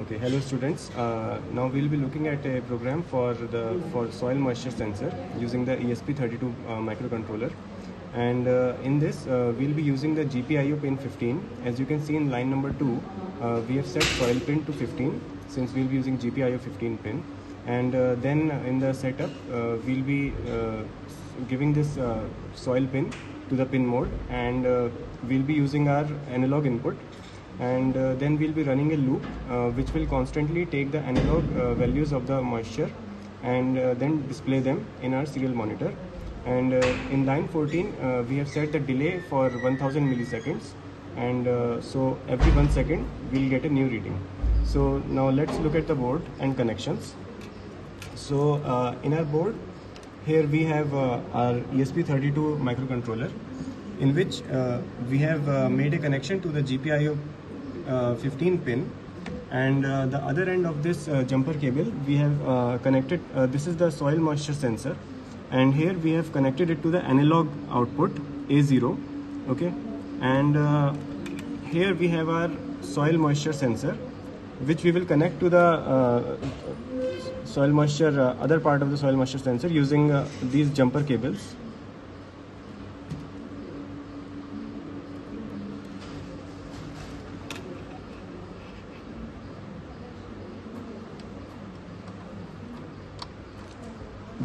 Okay, hello students. Now we'll be looking at a program for soil moisture sensor using the ESP32 microcontroller, and in this we'll be using the GPIO pin 15. As you can see in line number 2, we have set soil pin to 15 since we'll be using GPIO 15 pin, and then in the setup we'll be giving this soil pin to the pin mode, and we'll be using our analog input, and then we'll be running a loop which will constantly take the analog values of the moisture and then display them in our serial monitor. And in line 14 we have set the delay for 1000 milliseconds, and so every 1 second we'll get a new reading. So now let's look at the board and connections. So in our board here we have our ESP32 microcontroller, in which we have made a connection to the GPIO 15 pin, and the other end of this jumper cable we have connected, this is the soil moisture sensor, and here we have connected it to the analog output A0. Okay, and here we have our soil moisture sensor, which we will connect to the soil moisture other part of the soil moisture sensor using these jumper cables.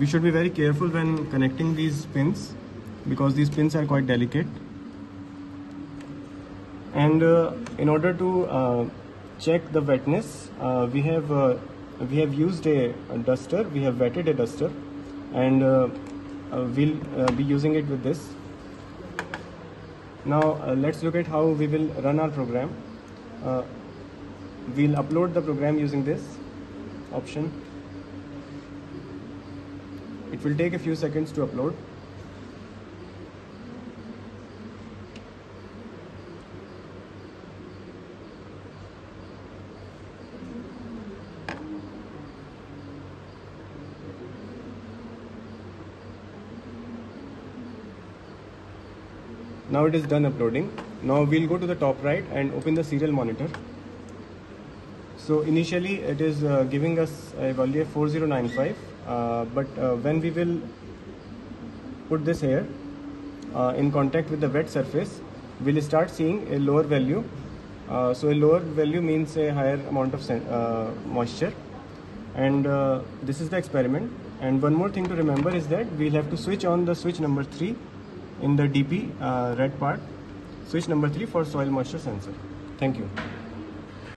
We should be very careful when connecting these pins because these pins are quite delicate. And in order to check the wetness, we have used a duster. We have wetted a duster, and we'll be using it with this. Now let's look at how we will run our program. We'll upload the program using this option. It will take a few seconds to upload. Now it is done uploading. Now we'll go to the top right and open the serial monitor. So initially it is giving us a value of 4095, but when we will put this here in contact with the wet surface, we'll start seeing a lower value. So a lower value means a higher amount of moisture, and this is the experiment. And one more thing to remember is that we'll have to switch on the switch number 3 in the DP red part, switch number 3 for soil moisture sensor. Thank you.